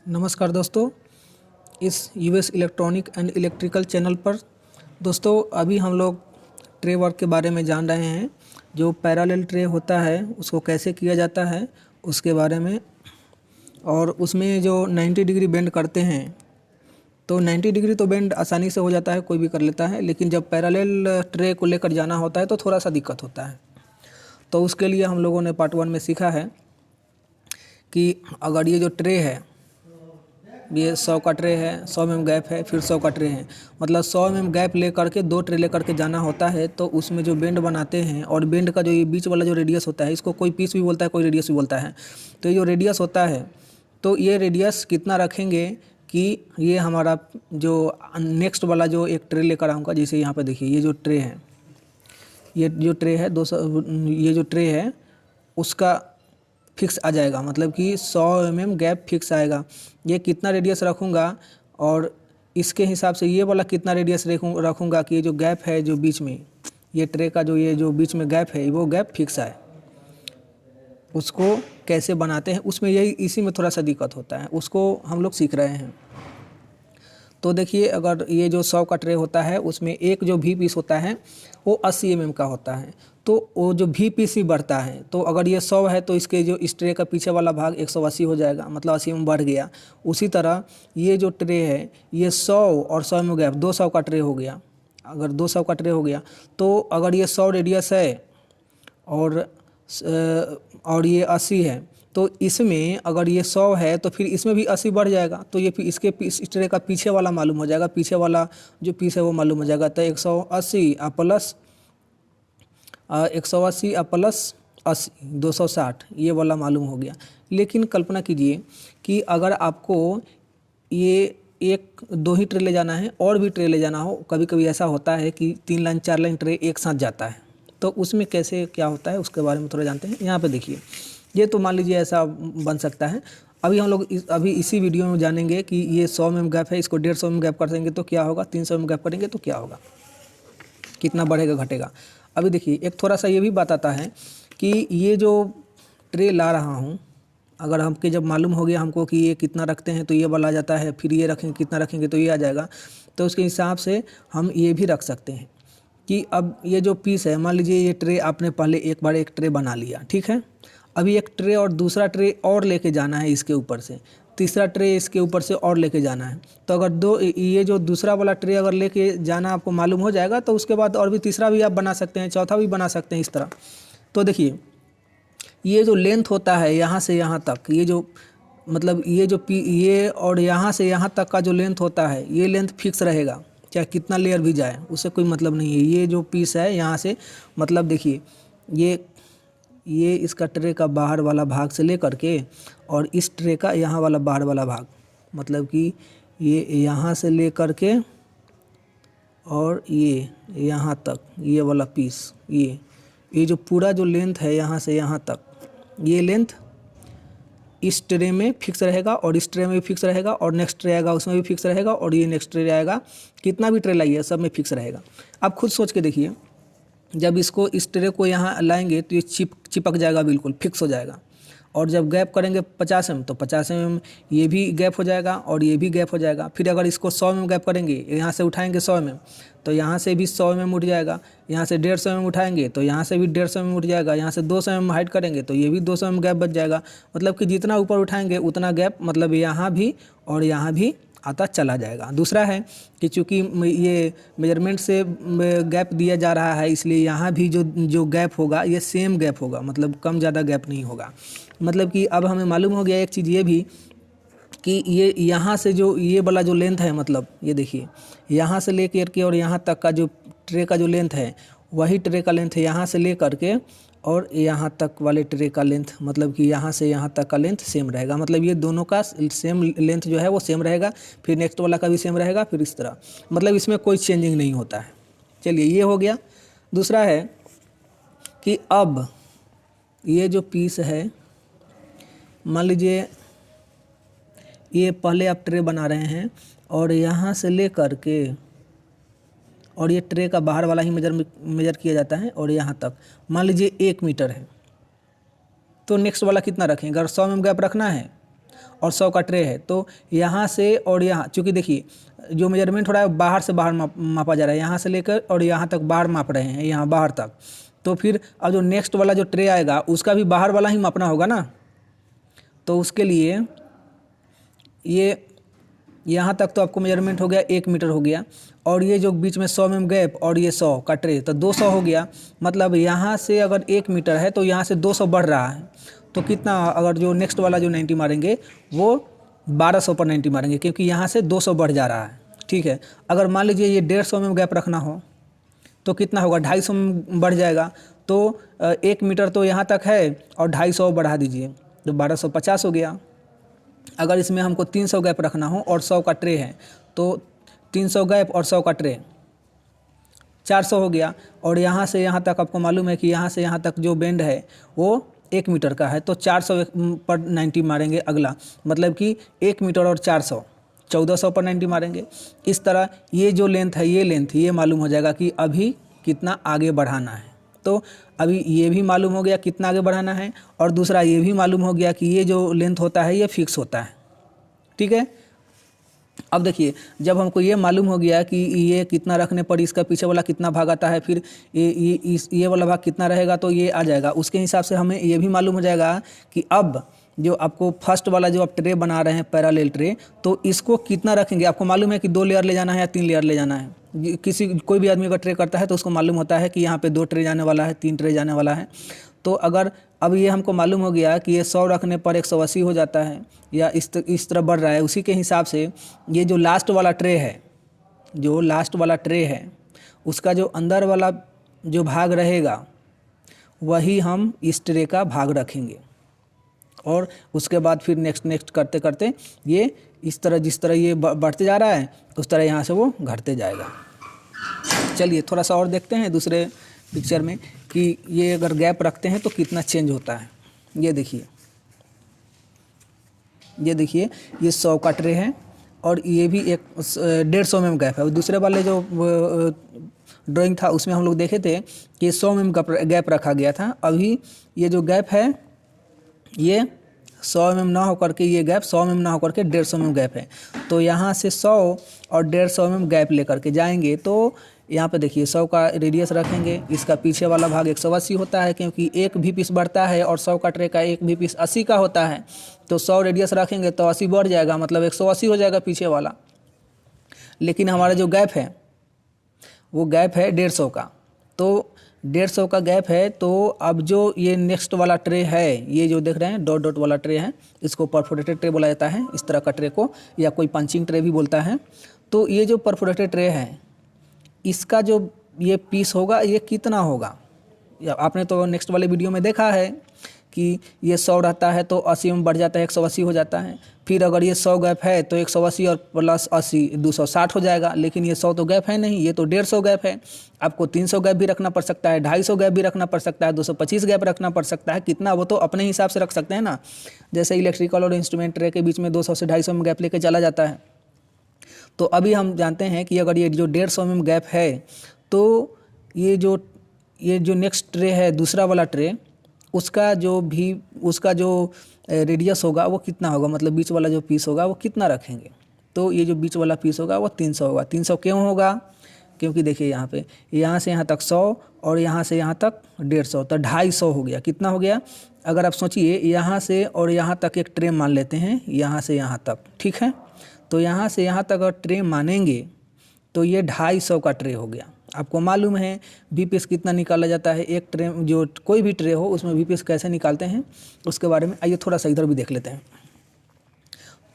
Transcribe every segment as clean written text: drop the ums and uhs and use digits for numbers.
नमस्कार दोस्तों, इस US electronic and electrical channel पर दोस्तों अभी हम लोग ट्रे वर्क के बारे में जान रहे हैं। जो पैरेलल ट्रे होता है उसको कैसे किया जाता है उसके बारे में, और उसमें जो 90 डिग्री बेंड करते हैं तो 90 डिग्री तो बेंड आसानी से हो जाता है, कोई भी कर लेता है, लेकिन जब पैरेलल ट्रे को लेकर जाना होता है तो थोड़ा सा दिक्कत होता है। तो उसके लिए हम लोगों ने पार्ट 1 में सीखा है कि अगर ये जो ट्रे है, ये 100 का ट्रे है, 100 mm गैप है, फिर 100 का ट्रे है, मतलब 100 mm गैप ले करके 2 ट्रे ले करके जाना होता है। तो उसमें जो बेंड बनाते हैं, और बेंड का जो ये बीच वाला जो रेडियस होता है, इसको कोई पीस भी बोलता है, कोई रेडियस भी बोलता है। तो ये जो रेडियस होता है, तो ये रेडियस कितना रखेंगे कि ये हमारा जो नेक्स्ट वाला जो एक ट्रे लेकर आऊँगा, जैसे यहाँ पर देखिए ये जो ट्रे है, ये जो ट्रे है 200, ये जो ट्रे है उसका फिक्स आ जाएगा, मतलब कि 100 mm गैप फिक्स आएगा। ये कितना रेडियस रखूँगा और इसके हिसाब से ये वाला कितना रेडियस रखूँगा कि ये जो गैप है, जो बीच में ये ट्रे का जो ये जो बीच में गैप है, वो गैप फिक्स आए। उसको कैसे बनाते हैं उसमें यही इसी में थोड़ा सा दिक्कत होता है, उसको हम लोग सीख रहे हैं। तो देखिए, अगर ये जो 100 का ट्रे होता है उसमें एक जो भी पीस होता है वो 80 mm का होता है, तो वो जो भी पीस ही बढ़ता है। तो अगर ये 100 है तो इसके जो इस ट्रे का पीछे वाला भाग 180 हो जाएगा, मतलब 80 mm बढ़ गया। उसी तरह ये जो ट्रे है, ये 100 और 100 में गैप 200 का ट्रे हो गया। अगर 200 का ट्रे हो गया तो अगर ये 100 रेडियस है और ये 80 है, तो इसमें अगर ये 100 है तो फिर इसमें भी 80 बढ़ जाएगा। तो ये इसके इस ट्रे का पीछे वाला मालूम हो जाएगा, पीछे वाला जो पीस है वो मालूम हो जाएगा। तो 180 प्लस 180 प्लस 80 260 ये वाला मालूम हो गया। लेकिन कल्पना कीजिए कि अगर आपको ये 1-2 ही ट्रे ले जाना है और भी ट्रे ले जाना हो, कभी कभी ऐसा होता है कि 3 लाइन 4 लाइन ट्रे एक साथ जाता है, तो उसमें कैसे क्या होता है उसके बारे में थोड़ा जानते हैं। यहाँ पे देखिए, ये तो मान लीजिए ऐसा बन सकता है। अभी हम लोग अभी इसी वीडियो में जानेंगे कि ये 100 mm गैप है, इसको 150 mm गैप कर देंगे तो क्या होगा, 300 mm गैप करेंगे तो क्या होगा, कितना बढ़ेगा घटेगा। अभी देखिए, एक थोड़ा सा ये भी बात आता है कि ये जो ट्रे ला रहा हूँ, अगर हमके जब मालूम हो गया हमको कि ये कितना रखते हैं तो ये वाला आ जाता है, फिर ये रखेंगे कितना रखेंगे तो ये आ जाएगा, तो उसके हिसाब से हम ये भी रख सकते हैं कि अब ये जो पीस है, मान लीजिए ये ट्रे आपने पहले एक बार एक ट्रे बना लिया, ठीक है। अभी एक ट्रे और दूसरा ट्रे और लेके जाना है, इसके ऊपर से तीसरा ट्रे इसके ऊपर से और लेके जाना है। तो अगर ये जो दूसरा वाला ट्रे अगर लेके जाना आपको मालूम हो जाएगा तो उसके बाद और भी तीसरा भी आप बना सकते हैं, चौथा भी बना सकते हैं, इस तरह। तो देखिए, ये जो लेंथ होता है यहाँ से यहाँ तक, ये जो मतलब ये और यहाँ से यहाँ तक का जो लेंथ होता है, ये लेंथ फिक्स रहेगा, चाहे कितना लेयर भी जाए उससे कोई मतलब नहीं है। ये जो पीस है यहाँ से, मतलब देखिए, ये इसका ट्रे का बाहर वाला भाग से ले करके और इस ट्रे का यहाँ वाला बाहर वाला भाग, मतलब कि ये यहाँ से ले करके और ये यहाँ तक, ये वाला पीस, ये जो पूरा जो लेंथ है यहाँ से यहाँ तक, ये लेंथ इस ट्रे में फिक्स रहेगा और इस ट्रे में भी फिक्स रहेगा, और नेक्स्ट ट्रे आएगा उसमें भी फिक्स रहेगा, और ये नेक्स्ट ट्रे आएगा, कितना भी ट्रे लाइए सब में फिक्स रहेगा। आप खुद सोच के देखिए, जब इसको इस ट्रे को यहाँ लाएंगे तो ये चिपक जाएगा, बिल्कुल फिक्स हो जाएगा। और जब गैप करेंगे 50 mm तो 50 mm ये भी गैप हो जाएगा और ये भी गैप हो जाएगा। फिर अगर इसको 100 mm गैप करेंगे, यहाँ से उठाएंगे 100 mm तो यहाँ से भी 100 mm उठ जाएगा, यहाँ से 150 mm उठाएंगे तो यहाँ से भी 150 mm उठ जाएगा, यहाँ से 200 mm हाइट करेंगे तो ये भी 200 mm गैप बच जाएगा। मतलब कि जितना ऊपर उठाएंगे उतना गैप, मतलब यहाँ भी और यहाँ भी आता चला जाएगा। दूसरा है कि चूँकि ये मेजरमेंट से गैप दिया जा रहा है, इसलिए यहाँ भी जो गैप होगा ये सेम गैप होगा, मतलब कम ज़्यादा गैप नहीं होगा। मतलब कि अब हमें मालूम हो गया एक चीज़ ये भी कि ये यहाँ से जो ये वाला जो लेंथ है, मतलब ये देखिए, यहाँ से ले कर के और यहाँ तक का जो ट्रे का जो लेंथ है, वही ट्रे का लेंथ है यहाँ से ले करके और यहाँ तक वाले ट्रे का लेंथ, मतलब कि यहाँ से यहाँ तक का लेंथ सेम रहेगा। मतलब ये दोनों का सेम लेंथ जो है वो सेम रहेगा, फिर नेक्स्ट वाला का भी सेम रहेगा, फिर इस तरह, मतलब इसमें कोई चेंजिंग नहीं होता है। चलिए, ये हो गया। दूसरा है कि अब ये जो पीस है, मान लीजिए ये पहले आप ट्रे बना रहे हैं और यहाँ से ले करके, और ये ट्रे का बाहर वाला ही मेजर किया जाता है, और यहाँ तक मान लीजिए 1 मीटर है, तो नेक्स्ट वाला कितना रखें। अगर 100 mm गैप रखना है और 100 का ट्रे है, तो यहाँ से और यहाँ, चूँकि देखिए जो मेजरमेंट हो रहा है बाहर से बाहर मापा जा रहा है, यहाँ से लेकर और यहाँ तक बाहर माप रहे हैं, यहाँ बाहर तक। तो फिर अब जो नेक्स्ट वाला जो ट्रे आएगा उसका भी बाहर वाला ही मापना होगा ना। तो उसके लिए ये यहाँ तक तो आपको मेजरमेंट हो गया 1 मीटर हो गया, और ये जो बीच में 100 mm गैप और ये 100 का ट्रे, तो 200 हो गया। मतलब यहाँ से अगर 1 मीटर है तो यहाँ से 200 बढ़ रहा है, तो कितना, अगर जो नेक्स्ट वाला जो 90 मारेंगे वो 1200 पर 90 मारेंगे, क्योंकि यहाँ से 200 बढ़ जा रहा है। ठीक है, अगर मान लीजिए ये 150 mm गैप रखना हो तो कितना होगा, 250 mm बढ़ जाएगा। तो 1 मीटर तो यहाँ तक है और 250 बढ़ा दीजिए तो 1250 हो गया। अगर इसमें हमको 300 गैप रखना हो और 100 का ट्रे है तो 300 गैप और 100 का ट्रे 400 हो गया। और यहाँ से यहाँ तक आपको मालूम है कि यहाँ से यहाँ तक जो बेंड है वो 1 मीटर का है, तो 400 पर 90 मारेंगे अगला, मतलब कि 1 मीटर और 400 1400 पर 90 मारेंगे। इस तरह ये जो लेंथ है ये लेंथ ये मालूम हो जाएगा कि अभी कितना आगे बढ़ाना है। तो अभी ये भी मालूम हो गया कितना आगे बढ़ाना है, और दूसरा ये भी मालूम हो गया कि ये जो लेंथ होता है ये फिक्स होता है। ठीक है, अब देखिए जब हमको ये मालूम हो गया कि ये कितना रखने पर इसका पीछे वाला कितना भाग आता है, फिर ये वाला भाग कितना रहेगा, तो ये आ जाएगा। उसके हिसाब से हमें ये भी मालूम हो जाएगा कि अब जो आपको फर्स्ट वाला जो आप ट्रे बना रहे हैं पैरेलल ट्रे, तो इसको कितना रखेंगे। आपको मालूम है कि 2 लेयर ले जाना है या 3 लेयर ले जाना है। कोई भी आदमी अगर ट्रे करता है तो उसको मालूम होता है कि यहाँ पे 2 ट्रे जाने वाला है, 3 ट्रे जाने वाला है। तो अगर अब ये हमको मालूम हो गया कि ये 100 रखने पर 180 हो जाता है या इस तरह बढ़ रहा है, उसी के हिसाब से ये जो लास्ट वाला ट्रे है, जो लास्ट वाला ट्रे है उसका जो अंदर वाला जो भाग रहेगा वही हम इस ट्रे का भाग रखेंगे। और उसके बाद फिर नेक्स्ट करते करते ये इस तरह, जिस तरह ये बढ़ते जा रहा है उस तरह यहाँ से वो घटते जाएगा। चलिए थोड़ा सा और देखते हैं दूसरे पिक्चर में कि ये अगर गैप रखते हैं तो कितना चेंज होता है। ये देखिए, ये 100 का ट्रे है और ये भी एक 150 mm गैप है। और दूसरे वाले जो ड्राइंग था उसमें हम लोग देखे थे कि 100 mm का गैप रखा गया था। अभी ये जो गैप है ये 100 mm ना होकर के, ये गैप 100 mm ना होकर के 150 mm गैप है। तो यहाँ से 100 और 150 mm गैप लेकर के जाएंगे तो यहाँ पे देखिए 100 का रेडियस रखेंगे, इसका पीछे वाला भाग 180 होता है क्योंकि एक भी पीस बढ़ता है, और 100 का ट्रे का एक भी पीस 80 का होता है। तो 100 रेडियस रखेंगे तो 80 बढ़ जाएगा, मतलब 180 हो जाएगा पीछे वाला। लेकिन हमारा जो गैप है वो गैप है 150 का, तो 150 का गैप है। तो अब जो ये नेक्स्ट वाला ट्रे है, ये जो देख रहे हैं डॉट डॉट वाला ट्रे है, इसको परफोरेटेड ट्रे बोला जाता है, इस तरह का ट्रे को, या कोई पंचिंग ट्रे भी बोलता है। तो ये जो परफोरेटेड ट्रे है इसका जो ये पीस होगा ये कितना होगा, आपने तो नेक्स्ट वाले वीडियो में देखा है कि ये 100 रहता है तो 80 में बढ़ जाता है, 180 हो जाता है। फिर अगर ये 100 गैप है तो 180 और प्लस 80 260 हो जाएगा। लेकिन ये 100 तो गैप है नहीं, ये तो 150 गैप है। आपको 300 गैप भी रखना पड़ सकता है, 250 गैप भी रखना पड़ सकता है, 225 गैप रखना पड़ सकता है। कितना वो तो अपने हिसाब से रख सकते हैं ना। जैसे इलेक्ट्रिकल और इंस्ट्रूमेंट ट्रे के बीच में 200 से 250 में गैप लेके चला जाता है। तो अभी हम जानते हैं कि अगर ये जो 150 mm गैप है तो ये जो नेक्स्ट ट्रे है दूसरा वाला ट्रे, उसका जो रेडियस होगा वो कितना होगा, मतलब बीच वाला जो पीस होगा वो कितना रखेंगे। तो ये जो बीच वाला पीस होगा वो 300 होगा। 300 क्यों होगा, क्योंकि देखिए यहाँ पे यहाँ से यहाँ तक 100 और यहाँ से यहाँ तक 150, तो 250 हो गया। कितना हो गया, अगर आप सोचिए यहाँ से और यहाँ तक एक ट्रे मान लेते हैं, यहाँ से यहाँ तक, ठीक है। तो यहाँ से यहाँ तक अगर ट्रे मानेंगे तो ये 250 का ट्रे हो गया। आपको मालूम है वी पीस कितना निकाला जाता है, एक ट्रे जो कोई भी ट्रे हो उसमें वी पीस कैसे निकालते हैं उसके बारे में आइए थोड़ा सा इधर भी देख लेते हैं।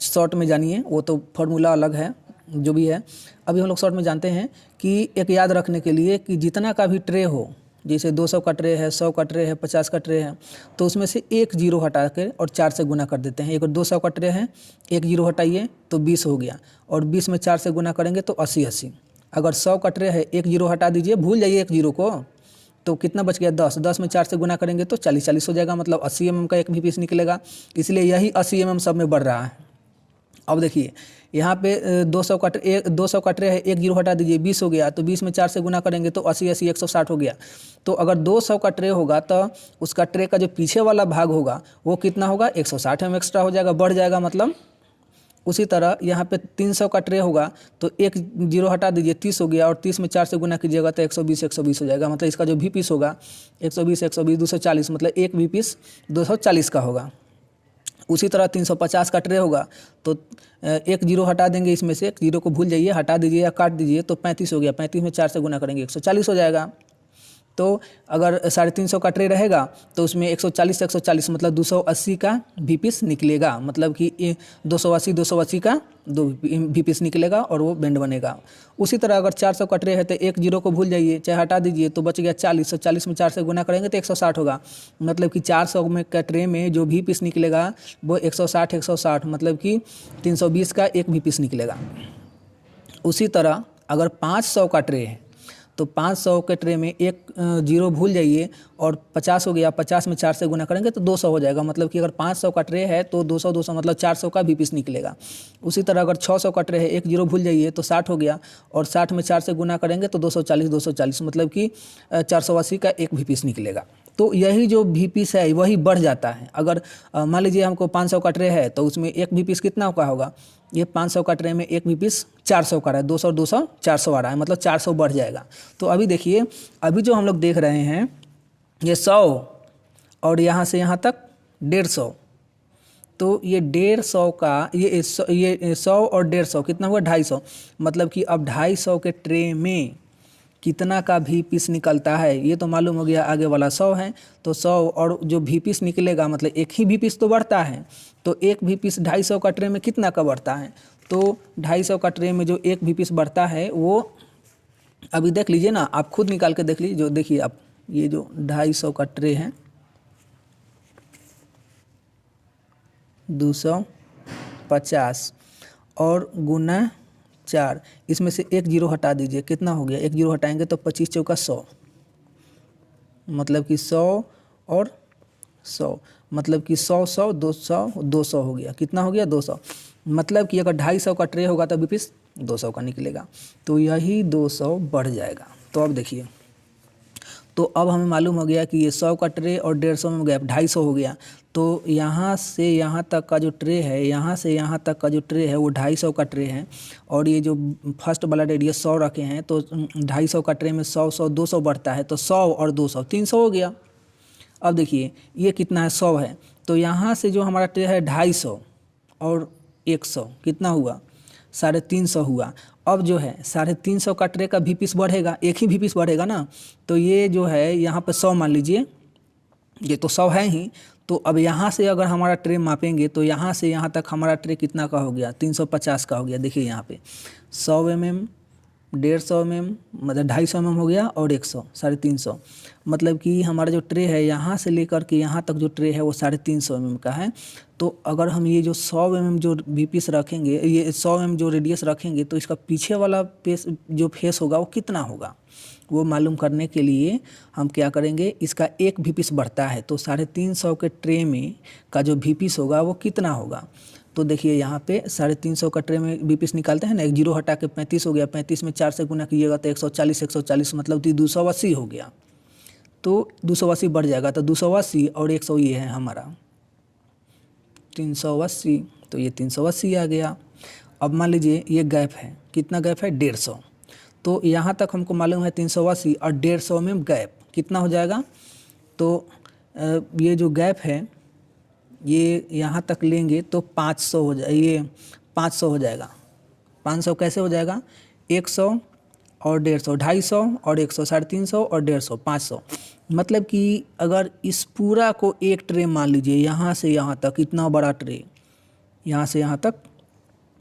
शॉर्ट में जानिए, वो तो फार्मूला अलग है जो भी है। अभी हम लोग शॉर्ट में जानते हैं कि एक याद रखने के लिए कि जितना का भी ट्रे हो, जैसे 200 का ट्रे है, 100 का ट्रे है, 50 का ट्रे है, तो उसमें से एक जीरो हटा के और 4 से गुना कर देते हैं। एक 200 का ट्रे है, एक जीरो हटाइए तो 20 हो गया, और 20 में 4 से गुना करेंगे तो 80। अगर 100 का ट्रे है, एक जीरो हटा दीजिए, भूल जाइए एक जीरो को, तो कितना बच गया 10। 10 में 4 से गुना करेंगे तो 40 हो जाएगा, मतलब 80 mm का एक भी पीस निकलेगा। इसलिए यही 80 mm सब में बढ़ रहा है। अब देखिए यहाँ पे 200 का ट्रे 200 का ट्रे है, एक जीरो हटा दीजिए, 20 हो गया, तो 20 में 4 से गुना करेंगे तो 80 80 160 हो गया। तो अगर 200 का ट्रे होगा तो उसका ट्रे का जो पीछे वाला भाग होगा वो कितना होगा, 160 में एक्स्ट्रा हो जाएगा, बढ़ जाएगा मतलब। उसी तरह यहाँ पे 300 का ट्रे होगा तो एक जीरो हटा दीजिए, 30 हो गया, और 30 में 4 से गुना कीजिएगा तो 120 हो जाएगा। मतलब इसका जो भी पीस होगा 120 240, मतलब एक भी पीस 240 का होगा। उसी तरह 350 का ट्रे होगा तो एक जीरो हटा देंगे, इसमें से एक जीरो को भूल जाइए, हटा दीजिए या काट दीजिए, तो 35 हो गया, 35 में 4 से गुना करेंगे 140 हो जाएगा। तो अगर 350 का ट्रे रहेगा तो उसमें 140 मतलब 280 का भी पीस निकलेगा, मतलब कि 280 का दो भी पीस निकलेगा और वो बेंड बनेगा। उसी तरह अगर 400 का ट्रे है तो एक जीरो को भूल जाइए चाहे हटा दीजिए, तो बच गया 40, 40 में 4 से गुना करेंगे तो 160 होगा। मतलब कि 400 में का ट्रे में जो भी पीस निकलेगा वो 160 मतलब कि 320 का एक भी पीस निकलेगा। उसी तरह अगर 500 का ट्रे है तो 500 के ट्रे में एक जीरो भूल जाइए और 50 हो गया, 50 में 4 से गुना करेंगे तो 200 हो जाएगा। मतलब कि अगर 500 का ट्रे है तो 200 मतलब 400 का भी पीस निकलेगा। उसी तरह अगर 600 का ट्रे है, एक जीरो भूल जाइए तो 60 हो गया, और 60 में 4 से गुना करेंगे तो 240 मतलब कि 480 का एक भी पीस निकलेगा। तो यही जो भी पीस है वही बढ़ जाता है। अगर मान लीजिए हमको 500 का ट्रे है तो उसमें एक भी पीस कितना का होगा, ये 500 का ट्रे में एक भी पीस 400 का रहा है, 200 200 400 आ रहा है, मतलब 400 बढ़ जाएगा। तो अभी देखिए, अभी जो हम लोग देख रहे हैं ये 100 और यहाँ से यहाँ तक 150, तो ये 150 का ये 100 और 150 कितना हुआ, 250। मतलब कि अब 250 के ट्रे में कितना का भी पीस निकलता है ये तो मालूम हो गया, आगे वाला 100 है तो 100 और जो भी पीस निकलेगा मतलब एक ही भी पीस तो बढ़ता है, तो एक भी पीस 250 का ट्रे में कितना का बढ़ता है, तो 250 का ट्रे में जो एक भी पीस बढ़ता है वो अभी देख लीजिए ना, आप खुद निकाल के देख लीजिए। जो देखिए आप ये जो 250 का ट्रे है 250 और गुना 4, इसमें से एक जीरो हटा दीजिए, कितना हो गया, एक जीरो हटाएंगे तो 25 चौका 100, मतलब कि 100 और 100 मतलब कि 100 200 हो गया, कितना हो गया 200। मतलब कि अगर 250 का ट्रे होगा तो भी पीस 200 का निकलेगा, तो यही 200 बढ़ जाएगा। तो अब देखिए, तो अब हमें मालूम हो गया कि ये 100 का ट्रे और 150 में गैप 250 हो गया। तो यहाँ से यहाँ तक का जो ट्रे है, यहाँ से यहाँ तक का जो ट्रे है वो 250 का ट्रे है, और ये जो फर्स्ट वाला रेडियस 100 रखे हैं तो 250 का ट्रे में 100 200 बढ़ता है, तो 100 और 200 300 हो गया। अब देखिए ये कितना है, 100 है, तो यहाँ से जो हमारा ट्रे है 250 और 100 कितना हुआ, 350 हुआ। अब जो है 350 का ट्रे का भी पीस बढ़ेगा, एक ही भी पीस बढ़ेगा ना, तो ये जो है यहाँ पे 100 मान लीजिए, ये तो 100 है ही। तो अब यहाँ से अगर हमारा ट्रे मापेंगे तो यहाँ से यहाँ तक हमारा ट्रे कितना का हो गया, 350 का हो गया। देखिए यहाँ पे 100 mm 150 mm मतलब 250 mm हो गया, और 100 350, मतलब कि हमारा जो ट्रे है यहाँ से लेकर के यहाँ तक जो ट्रे है वो 350 mm का है। तो अगर हम ये जो 100 mm जो भी पीस रखेंगे, ये 100 mm जो रेडियस रखेंगे, तो इसका पीछे वाला फेस जो फेस होगा वो कितना होगा, वो मालूम करने के लिए हम क्या करेंगे, इसका एक भी पीस बढ़ता है तो 350 के ट्रे में का जो भी पीस होगा वो कितना होगा। तो देखिए यहाँ पे 350 का ट्रे में भी पीस निकालते हैं ना, एक जीरो हटा के 35 हो गया, 35 में 4 से गुना कीजिएगा तो 140 मतलब 280 हो गया, तो 280 बढ़ जाएगा। तो 280 और 100 ये है हमारा 380, तो ये 380 आ गया। अब मान लीजिए ये गैप है, कितना गैप है, 150, तो यहाँ तक हमको मालूम है 380 और 150 में गैप कितना हो जाएगा। तो ये जो गैप है ये यहाँ तक लेंगे तो 500 हो जाए, ये 500 हो जाएगा। 500 कैसे हो जाएगा, 100 और 150, 250 और 100, 350 और 150, 500। मतलब कि अगर इस पूरा को एक ट्रे मान लीजिए, यहाँ से यहाँ तक इतना बड़ा ट्रे, यहाँ से यहाँ तक,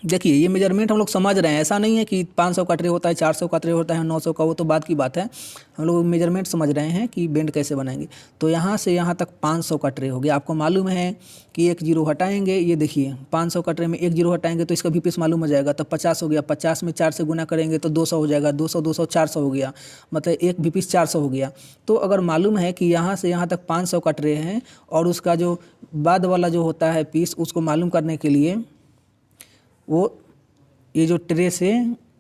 देखिए ये मेजरमेंट हम लोग समझ रहे हैं, ऐसा नहीं है कि 500 का ट्रे होता है, 400 का ट्रे होता है, 900 का, वो तो बात की बात है। हम लोग मेजरमेंट समझ रहे हैं कि बेंड कैसे बनाएंगे। तो यहाँ से यहाँ तक 500 का ट्रे हो गया। आपको मालूम है कि एक जीरो हटाएंगे, ये देखिए 500 का ट्रे में एक जीरो हटाएंगे तो इसका भी पीस मालूम हो जाएगा, तो 50 हो गया, 50 में 4 से गुना करेंगे तो 200 हो जाएगा, 200 400 हो गया, मतलब एक भी पीस 400 हो गया। तो अगर मालूम है कि यहाँ से यहाँ तक 500 का ट्रे है और उसका जो बाद वाला जो होता है पीस, उसको मालूम करने के लिए वो ये जो ट्रे से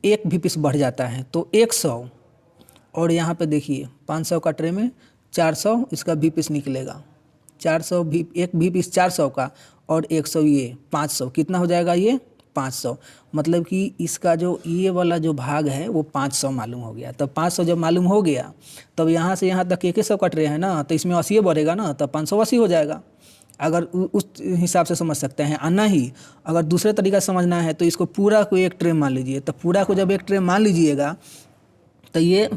1 भी पीस बढ़ जाता है तो 100, और यहाँ पे देखिए 500 का ट्रे में 400 इसका भी पीस निकलेगा, 400 भी, एक भी पीस 400 का, और 100 ये 500, कितना हो जाएगा ये 500। मतलब कि इसका जो ये वाला जो भाग है वो 500 मालूम हो गया। तब 500 जब मालूम हो गया तब यहाँ से यहाँ तक 100 का ट्रे है ना, तो इसमें 80 बढ़ेगा ना, तब 580 हो जाएगा। अगर उस हिसाब से समझ सकते हैं। आना ही अगर दूसरे तरीका से समझना है तो इसको पूरा को एक ट्रे मान लीजिए। तो पूरा को जब एक ट्रे मान लीजिएगा तो ये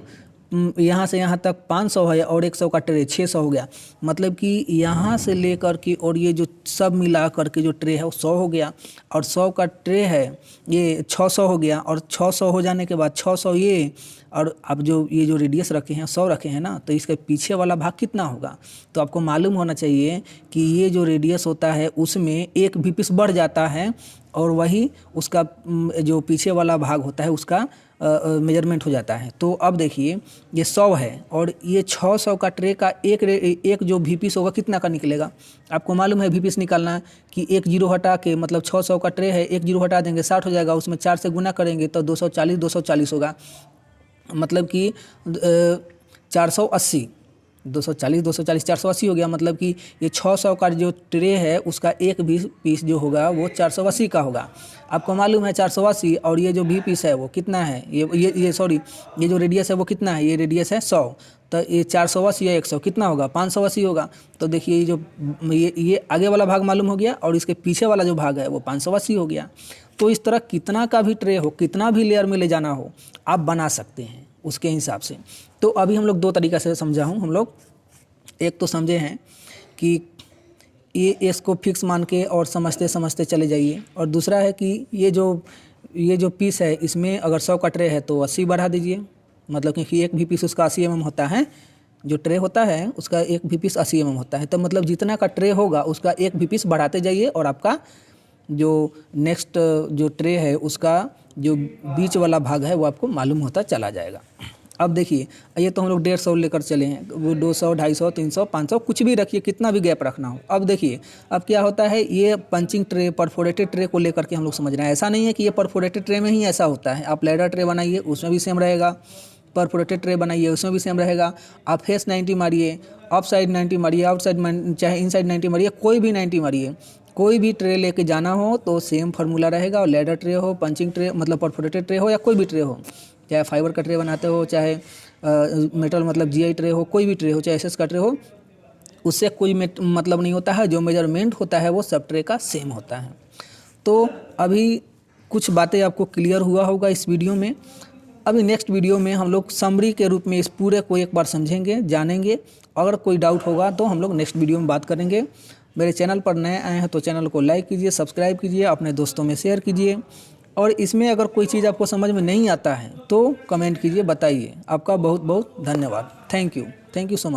यहाँ से यहाँ तक 500 है और 100 का ट्रे 600 हो गया। मतलब कि यहाँ से लेकर के और ये जो सब मिला करके जो ट्रे है वो 100 हो गया, और 100 का ट्रे है ये 600 हो गया, और 600 हो जाने के बाद 600 ये, और अब जो ये जो रेडियस रखे हैं 100 रखे हैं ना, तो इसके पीछे वाला भाग कितना होगा। तो आपको मालूम होना चाहिए कि ये जो रेडियस होता है उसमें 1 भी पीस बढ़ जाता है, और वही उसका जो पीछे वाला भाग होता है उसका मेजरमेंट हो जाता है। तो अब देखिए ये 100 है और ये 600 का ट्रे का एक जो भी पीस होगा कितना का निकलेगा। आपको मालूम है भी पीस निकालना कि 1 जीरो हटा के, मतलब 600 का ट्रे है 1 जीरो हटा देंगे 60 हो जाएगा, उसमें 4 से गुना करेंगे तो 240 होगा। मतलब कि 480 480 हो गया। मतलब कि ये 600 का जो ट्रे है उसका एक भी पीस जो होगा वो 480 का होगा। आपको मालूम है 480, और ये जो भी पीस है वो कितना है, ये सॉरी ये जो रेडियस है वो कितना है, ये रेडियस है 100, तो ये 480 या 100 कितना होगा 580 होगा। तो देखिए ये जो ये आगे वाला भाग मालूम हो गया और इसके पीछे वाला जो भाग है वो 580 हो गया। तो इस तरह कितना का भी ट्रे हो, कितना भी लेयर में ले जाना हो आप बना सकते हैं उसके हिसाब से। तो अभी हम लोग 2 तरीक़ा से समझा हूँ। हम लोग एक तो समझे हैं कि ये इसको फिक्स मान के और समझते समझते चले जाइए, और दूसरा है कि ये जो पीस है इसमें अगर 100 का ट्रे है तो 80 बढ़ा दीजिए। मतलब कि एक भी पीस उसका 80 mm होता है, जो ट्रे होता है उसका एक भी पीस 80 mm होता है। तो मतलब जितना का ट्रे होगा उसका एक भी पीस बढ़ाते जाइए, और आपका जो नेक्स्ट जो ट्रे है उसका जो बीच वाला भाग है वो आपको मालूम होता चला जाएगा। अब देखिए ये तो हम लोग 150 लेकर चले हैं, वो 200 250 300 500 कुछ भी रखिए, कितना भी गैप रखना हो। अब देखिए अब क्या होता है, ये पंचिंग ट्रे परफोरेटेड ट्रे को लेकर के हम लोग समझ रहे हैं। ऐसा नहीं है कि ये परफोरेटेड ट्रे में ही ऐसा होता है। आप लैडर ट्रे बनाइए उसमें भी सेम रहेगा, परफोरेटेड ट्रे बनाइए उसमें भी सेम रहेगा। आप फेस 90 मारिए, ऑफ साइड 90 मारिए, आउटसाइड चाहे इनसाइड 90 मारिए, कोई भी 90 मारिए, कोई भी ट्रे लेके जाना हो तो सेम फार्मूला रहेगा। और लैडर ट्रे हो, पंचिंग ट्रे मतलब परफोरेटेड ट्रे हो, या कोई भी ट्रे हो, चाहे फाइबर का ट्रे बनाते हो, चाहे मेटल मतलब GI ट्रे हो, कोई भी ट्रे हो, चाहे SS का ट्रे हो, उससे कोई मतलब नहीं होता है। जो मेजरमेंट होता है वो सब ट्रे का सेम होता है। तो अभी कुछ बातें आपको क्लियर हुआ होगा इस वीडियो में। अभी नेक्स्ट वीडियो में हम लोग समरी के रूप में इस पूरे को एक बार समझेंगे, जानेंगे। अगर कोई डाउट होगा तो हम लोग नेक्स्ट वीडियो में बात करेंगे। मेरे चैनल पर नए आए हैं तो चैनल को लाइक कीजिए, सब्सक्राइब कीजिए, अपने दोस्तों में शेयर कीजिए। और इसमें अगर कोई चीज़ आपको समझ में नहीं आता है तो कमेंट कीजिए, बताइए। आपका बहुत बहुत धन्यवाद। Thank you so much.